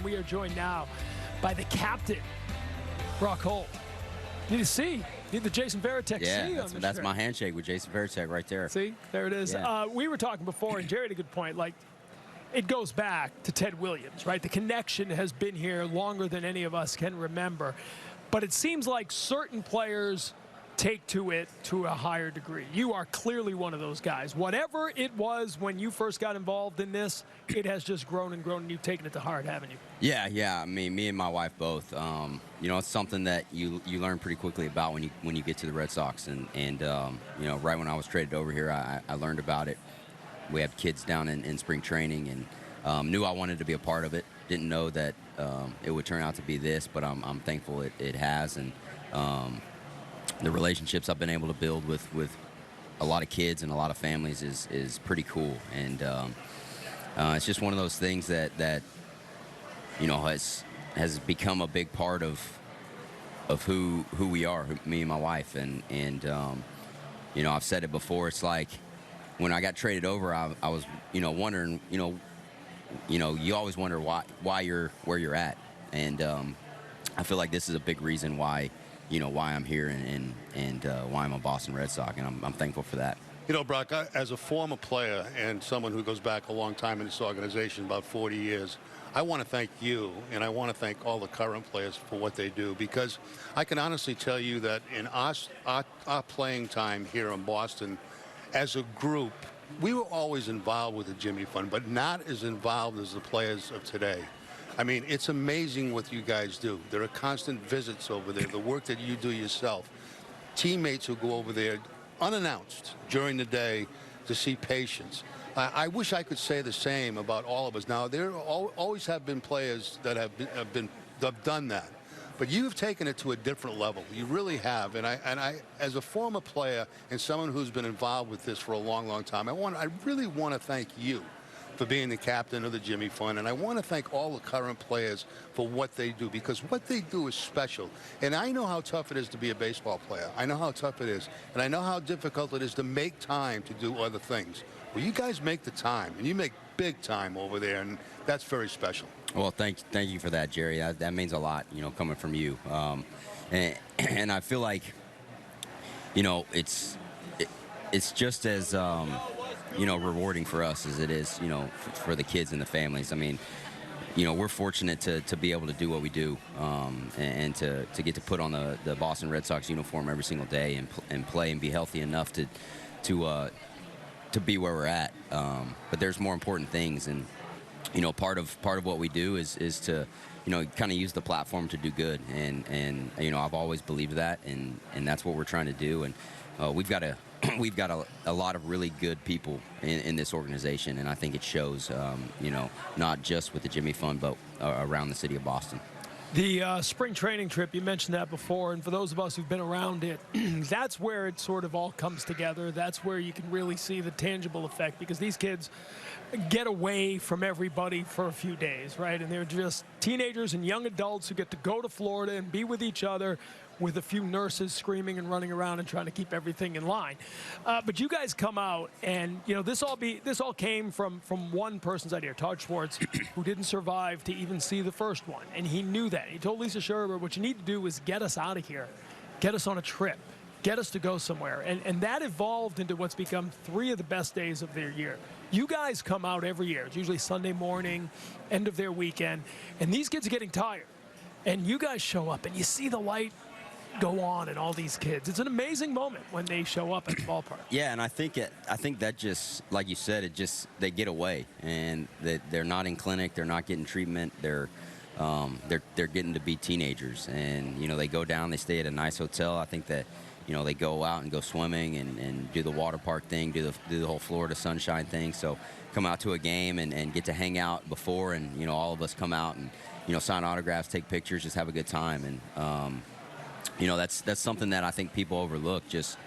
and we are joined now by the captain, Brock Holt. Need the Jason Varitek Yeah, that's my handshake with Jason Varitek right there. See, there it is. Yeah. We were talking before, and Jerry had a good point. Like, it goes back to Ted Williams, right? The connection has been here longer than any of us can remember. But it seems like certain players take to it to a higher degree. You are clearly one of those guys. Whatever it was when you first got involved in this, it has just grown and grown, and you've taken it to heart, haven't you? Yeah. I mean, me and my wife both. You know, it's something that you learn pretty quickly about when you get to the Red Sox. And you know, right when I was traded over here, I learned about it. We have kids down in spring training, and knew I wanted to be a part of it. Didn't know that it would turn out to be this, but I'm thankful it has. And the relationships I've been able to build with a lot of kids and a lot of families is pretty cool. And it's just one of those things that you know has become a big part of who we are, me and my wife. And you know, I've said it before. It's like when I got traded over, I was wondering, you always wonder why you're where you're at. And I feel like this is a big reason why I'm here and why I'm a Boston Red Sox, and I'm thankful for that. You know, Brock, as a former player and someone who goes back a long time in this organization, about 40 years, I want to thank you, and I want to thank all the current players for what they do, because I can honestly tell you that in our playing time here in Boston, as a group, we were always involved with the Jimmy Fund, but not as involved as the players of today. I mean, it's amazing what you guys do. There are constant visits over there, the work that you do yourself. Teammates who go over there unannounced during the day to see patients. I wish I could say the same about all of us. Now, there always have been players that have done that. But you've taken it to a different level. You really have. And I, as a former player and someone who's been involved with this for a long, long time, I really want to thank you for being the captain of the Jimmy Fund. And I want to thank all the current players for what they do, because what they do is special. And I know how tough it is to be a baseball player. I know how tough it is. And I know how difficult it is to make time to do other things. Well, you guys make the time, and you make big time over there, and that's very special. Well, thank you for that, Jerry. That means a lot, coming from you. And I feel like, it's just as rewarding for us as it is, for the kids and the families. I mean, we're fortunate to be able to do what we do, and to get to put on the Boston Red Sox uniform every single day and play and be healthy enough to be where we're at. But there's more important things, and part of what we do is to kind of use the platform to do good, and I've always believed that, and that's what we're trying to do. And we've got a lot of really good people in this organization, and I think it shows, not just with the Jimmy Fund, but around the city of Boston. The spring training trip, you mentioned that before, and for those of us who've been around it, that's where it sort of all comes together. That's where you can really see the tangible effect, because these kids get away from everybody for a few days, right? And they're just teenagers and young adults who get to go to Florida and be with each other, with a few nurses screaming and running around and trying to keep everything in line. But you guys come out, and this all came from one person's idea, Todd Schwartz, who didn't survive to even see the first one, and he knew that. He told Lisa Scherber, what you need to do is get us out of here, get us on a trip, get us to go somewhere, and that evolved into what's become 3 of the best days of their year. You guys come out every year. It's usually Sunday morning, end of their weekend, and these kids are getting tired, and you guys show up, and you see the light go on and all these kids. It's an amazing moment when they show up at the ballpark. Yeah, and I think that just, like you said, they get away, and they're not in clinic, they're not getting treatment, they're getting to be teenagers, and they go down, they stay at a nice hotel. I think that they go out and go swimming and do the water park thing, do the whole Florida sunshine thing. So come out to a game and get to hang out before, and all of us come out and sign autographs, take pictures, just have a good time. And that's something that I think people overlook, just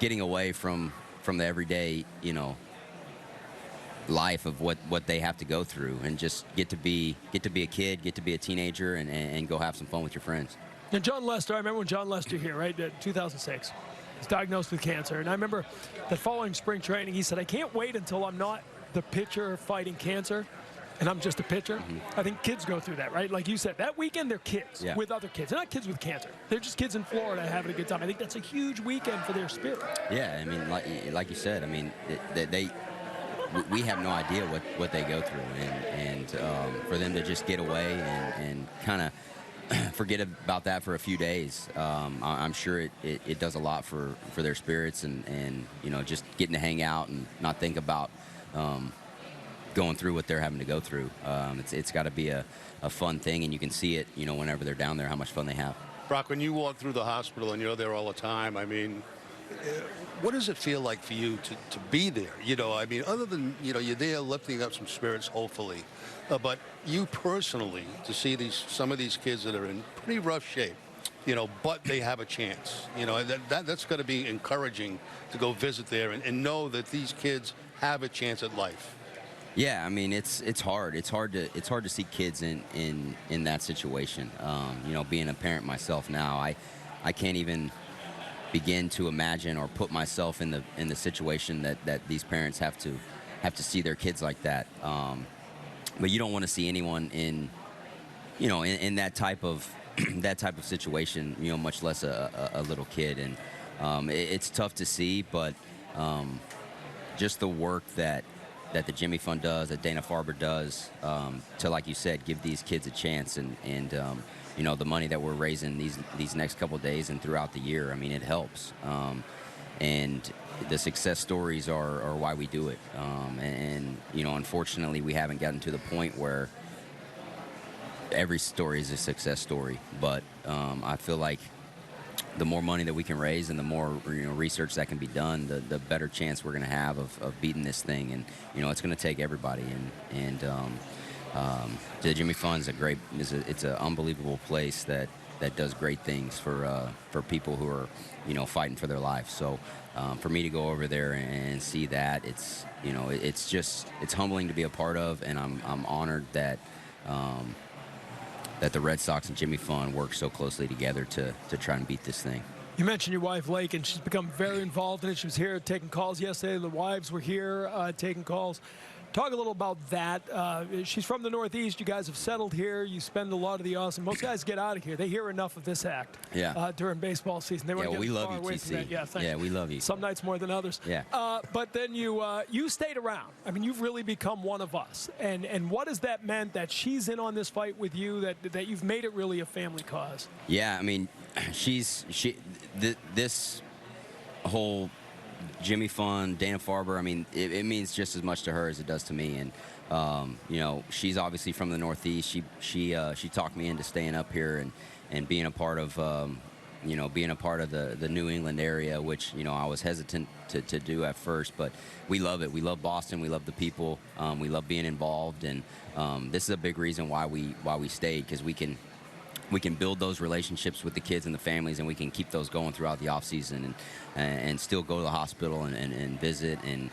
getting away from the everyday life of what they have to go through, and just get to be a kid, get to be a teenager, and go have some fun with your friends. Now, John Lester, I remember when John Lester here, right, 2006, was diagnosed with cancer, and I remember that following spring training, he said, I can't wait until I'm not the pitcher fighting cancer. and I'm just a pitcher, I think kids go through that, right? Like you said, that weekend they're kids with other kids. They're not kids with cancer. They're just kids in Florida having a good time. I think that's a huge weekend for their spirit. Yeah, I mean, like you said, I mean, we have no idea what they go through, and for them to just get away and kind of forget about that for a few days, I'm sure it does a lot for their spirits, and you know, just getting to hang out and not think about going through what they're having to go through. It's got to be a fun thing, and you can see it, you know, whenever they're down there, how much fun they have. Brock, when you walk through the hospital and you're there all the time, I mean, what does it feel like for you to be there? You know, I mean, other than, you know, you're there lifting up some spirits, hopefully, but you personally, to see some of these kids that are in pretty rough shape, you know, but they have a chance, you know, that's got to be encouraging to go visit there and know that these kids have a chance at life. Yeah, I mean, it's hard. It's hard to see kids in that situation. You know, being a parent myself now, I can't even begin to imagine or put myself in the situation that these parents have to see their kids like that. But you don't want to see anyone in that type of situation. You know, much less a little kid, and it's tough to see, but just the work that the Jimmy Fund does, that Dana-Farber does, to, like you said, give these kids a chance, and you know, the money that we're raising these next couple of days and throughout the year, I mean, it helps. And the success stories are why we do it. And you know, unfortunately, we haven't gotten to the point where every story is a success story. But I feel like the more money that we can raise and the more, you know, research that can be done, the better chance we're going to have of beating this thing. And you know, it's going to take everybody. And the Jimmy Fund's it's an unbelievable place that does great things for people who are, you know, fighting for their life. So for me to go over there and see that, it's, you know, it's humbling to be a part of, and I'm honored that that the Red Sox and Jimmy Fund work so closely together to try and beat this thing. You mentioned your wife, Lake, and she's become very involved in it. She was here taking calls yesterday. The wives were here taking calls. Talk a little about that. She's from the Northeast. You guys have settled here. You spend a lot of the awesome. Most guys get out of here. They hear enough of this act during baseball season. They want to get we far love you, away from that. Yeah, thanks. Yeah, we love you. Some nights more than others. Yeah. But then you stayed around. I mean, you've really become one of us. And what has that meant that she's in on this fight with you, that you've made it really a family cause? Yeah, I mean, this whole Jimmy Fund, Dana-Farber, I mean, it means just as much to her as it does to me. And you know, she's obviously from the Northeast. She talked me into staying up here and being a part of the New England area, which, you know, I was hesitant to do at first, but we love it. We love Boston. We love the people. We love being involved, and this is a big reason why we stayed, because we can build those relationships with the kids and the families, and we can keep those going throughout the off season and still go to the hospital and visit. And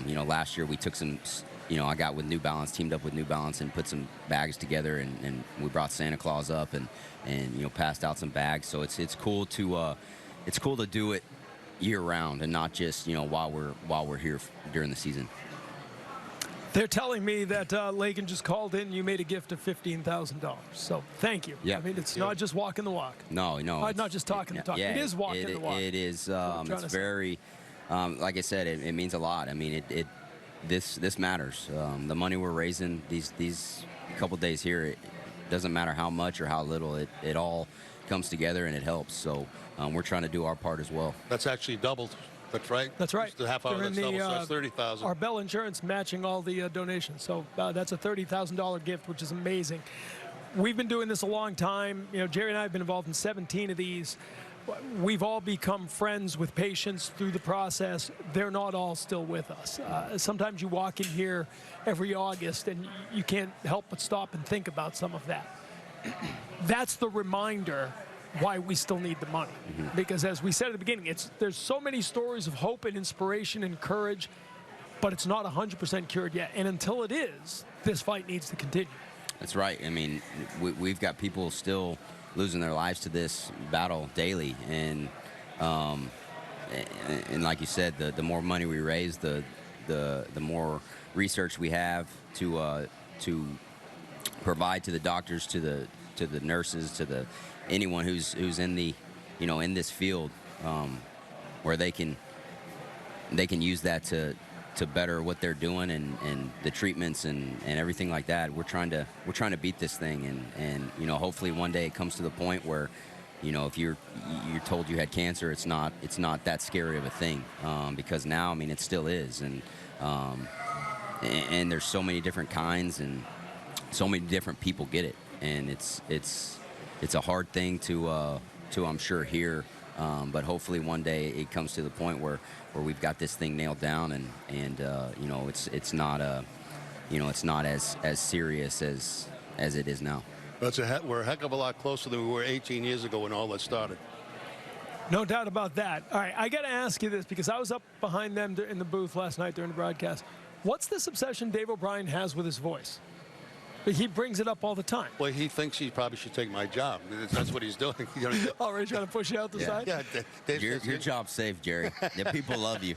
you know, last year we took some, you know, I got with New Balance, teamed up with New Balance, and put some bags together, and we brought Santa Claus up and you know, passed out some bags. So it's cool to do it year round, and not just, you know, while we're here during the season. They're telling me that Lakin just called in. You made a gift of $15,000. So thank you. Yeah. I mean, it's not just walking the walk. No. Not just talking the talk. Yeah, it is walking the walk. It is. It's very, like I said, it means a lot. I mean, this matters. The money we're raising these couple days here, it doesn't matter how much or how little. It all comes together and it helps. So we're trying to do our part as well. That's actually doubled. That's right. That's right. Just a half hour. That's double, so that's 30,000. Our Bell Insurance matching all the donations. So that's a $30,000 gift, which is amazing. We've been doing this a long time. You know, Jerry and I have been involved in 17 of these. We've all become friends with patients through the process. They're not all still with us. Sometimes you walk in here every August and you can't help but stop and think about some of that. That's the reminder why we still need the money. Because as we said at the beginning, there's so many stories of hope and inspiration and courage, but it's not 100% cured yet. And until it is, this fight needs to continue. That's right. I mean, we've got people still losing their lives to this battle daily, and like you said, the more money we raise, the more research we have to to provide to the doctors, to the nurses, to the anyone who's in the in this field, where they can use that to better what they're doing and the treatments and everything like that. We're trying to beat this thing, and hopefully one day it comes to the point where if you're told you had cancer, it's not that scary of a thing, because now, I mean, it still is, and there's so many different kinds and so many different people get it, and it's a hard thing to I'm sure hear, but hopefully one day it comes to the point where we've got this thing nailed down, and it's not as serious as it is now. We're a heck of a lot closer than we were 18 years ago when all that started. No doubt about that. All right, I got to ask you this, because I was up behind them in the booth last night during the broadcast. What's this obsession Dave O'Brien has with his voice? He brings it up all the time. Well, he thinks he probably should take my job. That's what he's doing. Already trying to push you out the side? Yeah, your job's safe, Jerry. The people love you.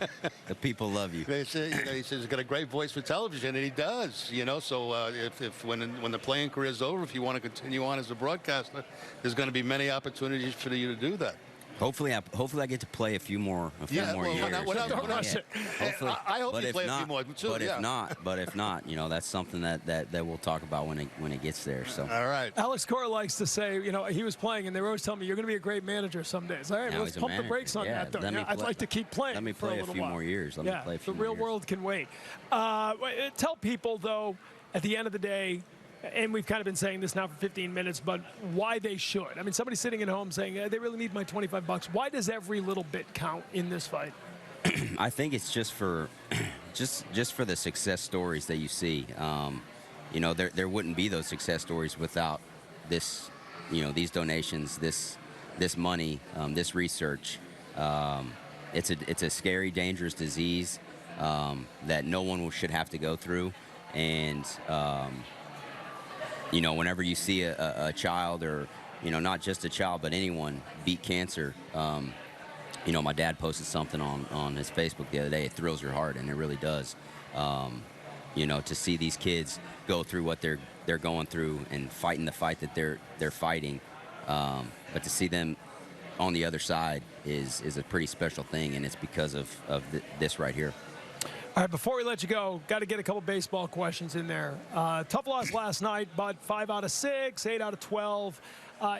The people love you. He says he's got a great voice for television, and he does. So if when the playing career is over, if you want to continue on as a broadcaster, there's going to be many opportunities for you to do that. Hopefully I get to play a few more years. Don't rush it. I hope you play a few more too. But if not, that's something that we'll talk about when it gets there. So. All right. Alex Cora likes to say, he was playing, and they were always telling me, you're going to be a great manager some days. All right, let's pump the brakes on that, though. I'd like to keep playing. Let me play a few more years. Let me play a few more years. The real world can wait. Tell people, though, at the end of the day, and we've kind of been saying this now for 15 minutes, but why they should. I mean, somebody sitting at home saying, they really need my $25. Why does every little bit count in this fight? I think it's just for the success stories that you see. There wouldn't be those success stories without this, these donations, this money, this research. It's a scary, dangerous disease that no one should have to go through, and whenever you see a child, or not just a child but anyone, beat cancer, my dad posted something on his Facebook the other day. It thrills your heart, and it really does. To see these kids go through what they're going through and fighting the fight that they're fighting, but to see them on the other side is a pretty special thing, and it's because of this right here. All right, before we let you go, got to get a couple baseball questions in there. Tough loss last night, but 5 out of 6, 8 out of 12.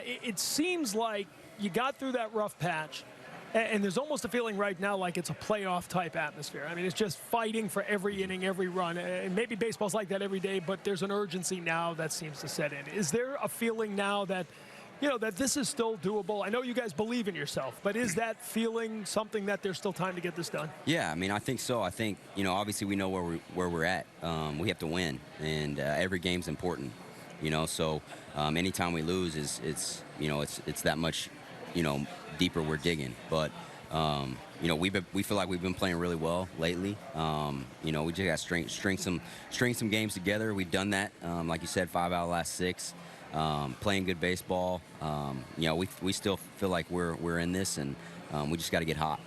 It seems like you got through that rough patch, and there's almost a feeling right now like it's a playoff-type atmosphere. I mean, it's just fighting for every inning, every run. And maybe baseball's like that every day, but there's an urgency now that seems to set in. Is there a feeling now that that this is still doable? I know you guys believe in yourself, but is that feeling something that there's still time to get this done? Yeah, I mean, I think so. I think, obviously we know where we're at. We have to win, and every game's important, so anytime we lose it's that much, deeper we're digging. But, we feel like we've been playing really well lately. We just got to string some games together. We've done that. Like you said, 5 out of the last 6. Playing good baseball. We still feel like we're in this, and we just got to get hot.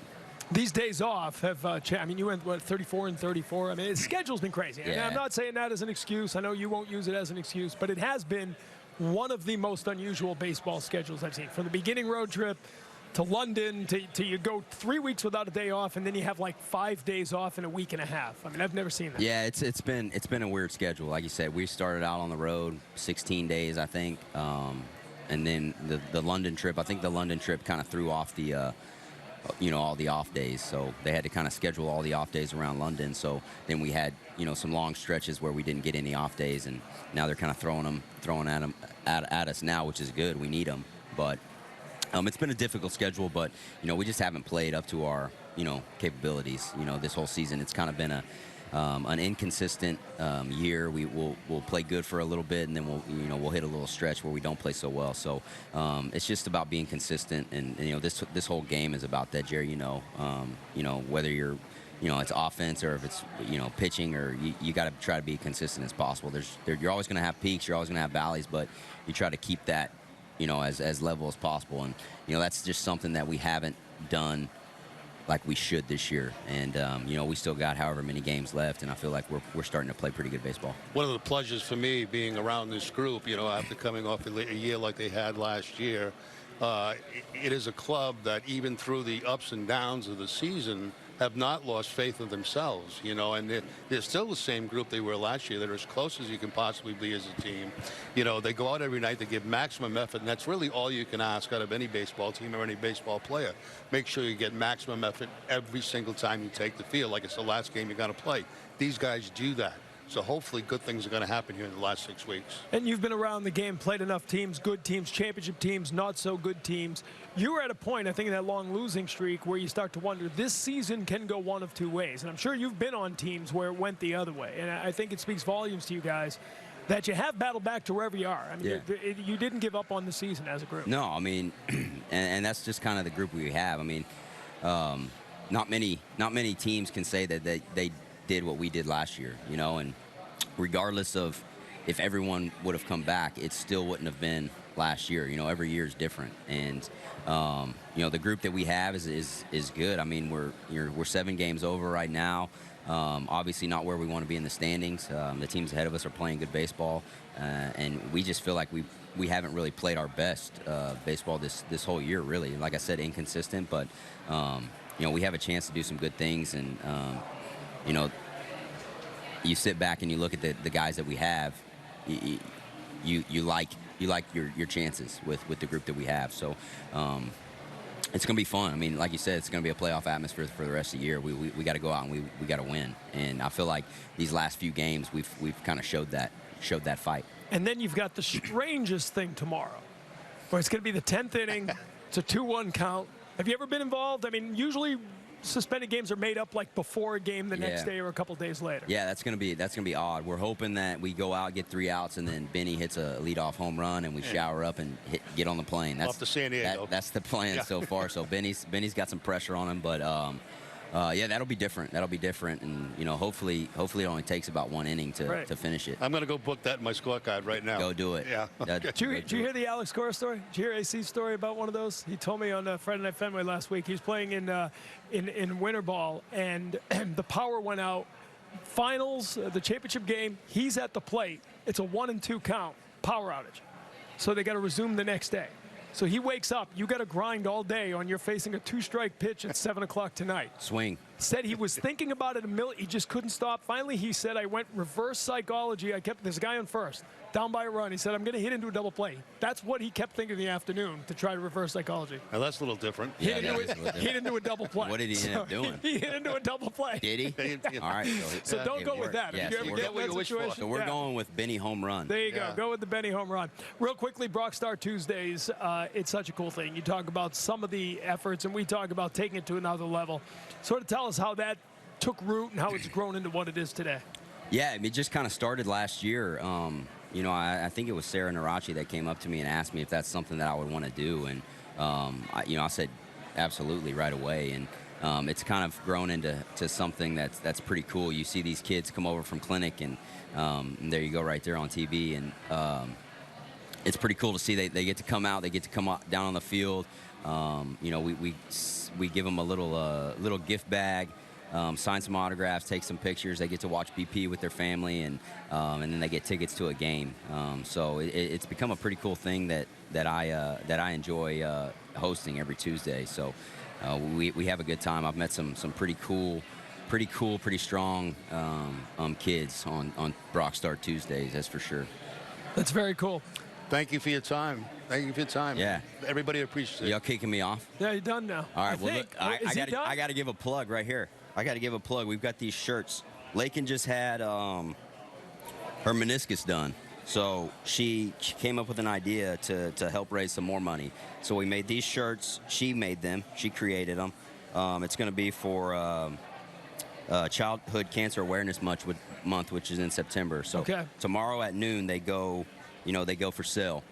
These days off have I mean, you went, 34 and 34? I mean, the schedule's been crazy. Yeah. And I'm not saying that as an excuse. I know you won't use it as an excuse, but it has been one of the most unusual baseball schedules I've seen. From the beginning road trip to London, to you go 3 weeks without a day off, and then you have like 5 days off in a week and a half. I mean, I've never seen that. Yeah, it's been a weird schedule. Like you said, we started out on the road 16 days, I think, and then the London trip. I think the London trip kind of threw off the all the off days, so they had to kind of schedule all the off days around London. So then we had some long stretches where we didn't get any off days, and now they're kind of throwing at us now, which is good. We need them, but. It's been a difficult schedule, but we just haven't played up to our capabilities. This whole season it's kind of been an inconsistent year. We'll play good for a little bit, and then we'll hit a little stretch where we don't play so well. So it's just about being consistent, and this whole game is about that, Jerry. Whether you're it's offense or if it's pitching, or you got to try to be consistent as possible. You're always going to have peaks, you're always going to have valleys, but you try to keep that as level as possible. And that's just something that we haven't done like we should this year. And you know, we still got however many games left, and I feel like we're starting to play pretty good baseball. One of the pleasures for me being around this group, you know, after coming off a year like they had last year, it is a club that even through the ups and downs of the season have not lost faith in themselves, you know, and they're still the same group they were last year. They're as close as you can possibly be as a team. You know, they go out every night, they give maximum effort, and that's really all you can ask out of any baseball team or any baseball player. Make sure you get maximum effort every single time you take the field, like it's the last game you're going to play. These guys do that. So hopefully good things are going to happen here in the last 6 weeks. And you've been around the game, played enough teams, good teams, championship teams, not so good teams. You were at a point, I think, in that long losing streak where you start to wonder, this season can go one of two ways. And I'm sure you've been on teams where it went the other way. And I think it speaks volumes to you guys that you have battled back to wherever you are. I mean, you didn't give up on the season as a group. No, I mean, and that's just kind of the group we have. I mean, not many teams can say that they did what we did last year, you know, and regardless of if everyone would have come back, it still wouldn't have been last year. You know, every year is different, and you know, the group that we have is good. I mean, we're 7 games over right now. Obviously not where we want to be in the standings. The teams ahead of us are playing good baseball, and we just feel like we haven't really played our best baseball this whole year, really. Like I said, inconsistent, but you know, we have a chance to do some good things, and you know, you sit back and you look at the guys that we have, you like your chances with the group that we have. So it's going to be fun. I mean, like you said, it's going to be a playoff atmosphere for the rest of the year. We got to go out and we got to win. And I feel like these last few games we've kind of showed that fight. And then you've got the strangest thing tomorrow, where it's going to be the 10th inning. It's a 2-1 count. Have you ever been involved? I mean, usually suspended games are made up like before a game the next day or a couple days later. Yeah, that's gonna be odd. We're hoping that we go out, get 3 outs, and then Benny hits a leadoff home run, and we shower up and get on the plane. That's off to San Diego. That's the plan so far. So Benny's got some pressure on him, but yeah, that'll be different. And you know, hopefully it only takes about 1 inning to finish it. I'm gonna go book that in my scorecard right now. Go do it. Yeah. Did you hear the Alex Cora story? Did you hear AC's story about one of those? He told me on Friday Night Fenway last week. He was playing in winter ball, and the power went out. Finals, the championship game. He's at the plate. It's a 1-2 count. Power outage. So they got to resume the next day. So he wakes up. You got to grind all day on you're facing a 2-strike pitch at 7 o'clock tonight. Swing. Said he was thinking about it a million. He just couldn't stop. Finally, he said, I went reverse psychology. There's a guy on first, down by a run. He said, I'm going to hit into a double play. That's what he kept thinking in the afternoon to try to reverse psychology. Now, that's a little different. Yeah, hit into a double play. What did he end up doing? He hit into a double play. Did he? All right. So don't go with that. Yeah, If you ever get in that situation, so we're going with Benny home run. There you go. Go with the Benny home run. Real quickly, Brock Star Tuesdays. It's such a cool thing. You talk about some of the efforts, and we talk about taking it to another level. Sort of tell us how that took root and how it's grown into what it is today. Yeah, it just kind of started last year. You know, I think it was Sarah Narachi that came up to me and asked me if that's something that I would want to do, and you know, I said absolutely right away. And it's kind of grown into something that's pretty cool. You see these kids come over from clinic, and there you go, right there on TV, and it's pretty cool to see they get to come out, they get to come out, down on the field. You know, we give them a little gift bag. Sign some autographs, take some pictures. They get to watch BP with their family, and then they get tickets to a game. So it's become a pretty cool thing that I enjoy hosting every Tuesday. So we have a good time. I've met some pretty cool, pretty strong kids on Brock Star Tuesdays. That's for sure. That's very cool. Thank you for your time. Thank you for your time. Yeah. Everybody appreciates it. Y'all kicking me off? Yeah, you're done now. All right. Well, look, I got to give a plug right here. I got to give a plug. We've got these shirts. Lakin just had her meniscus done. So she came up with an idea to help raise some more money. So we made these shirts. She made them. She created them. It's going to be for Childhood Cancer Awareness Month, which is in September. So tomorrow at noon they go for sale.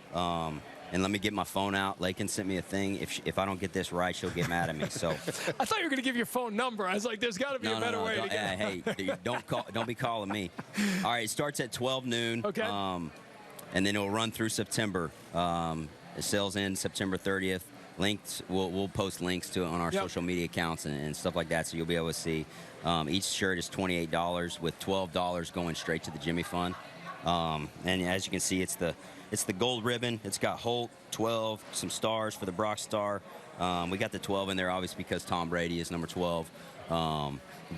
And let me get my phone out. Lakin sent me a thing. If I don't get this right, she'll get mad at me. So I thought you were going to give your phone number. I was like, there's got to be a better way to get it. Hey, don't be calling me. All right, it starts at 12 noon. Okay. And then it'll run through September. The sales end September 30th. links. We'll post links to it on our social media accounts and stuff like that, so you'll be able to see. Each shirt is $28, with $12 going straight to the Jimmy Fund. And as you can see, it's the gold ribbon. It's got Holt 12, some stars for the Brock star. We got the 12 in there, obviously, because Tom Brady is number 12.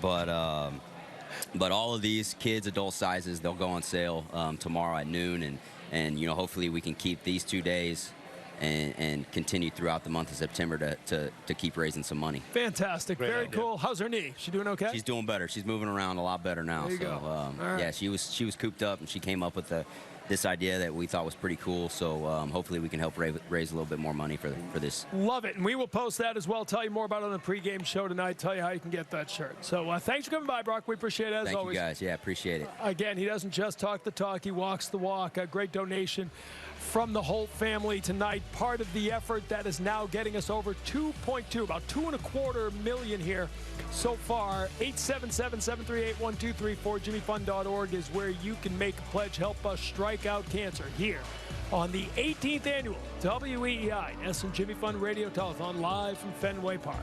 But all of these kids, adult sizes, they'll go on sale tomorrow at noon, and you know, hopefully we can keep these 2 days and continue throughout the month of September to keep raising some money. Fantastic. Great Very idea. cool. How's her knee? She doing okay? She's doing better. She's moving around a lot better now. There you So go. Right. yeah, she was cooped up, and she came up with this idea that we thought was pretty cool. So hopefully we can help raise a little bit more money for this. Love it. And we will post that as well. Tell you more about it on the pregame show tonight. Tell you how you can get that shirt. So thanks for coming by, Brock. We appreciate it as Thank always. you guys. Yeah, appreciate it. Again, he doesn't just talk the talk, he walks the walk. A great donation from the Holt family tonight. Part of the effort that is now getting us over 2.2, about $2.25 million here so far. 877-738-1234. JimmyFund.org is where you can make a pledge. Help us strike out cancer here on the 18th annual WEEI Ness and Jimmy Fund Radio Telethon live from Fenway Park.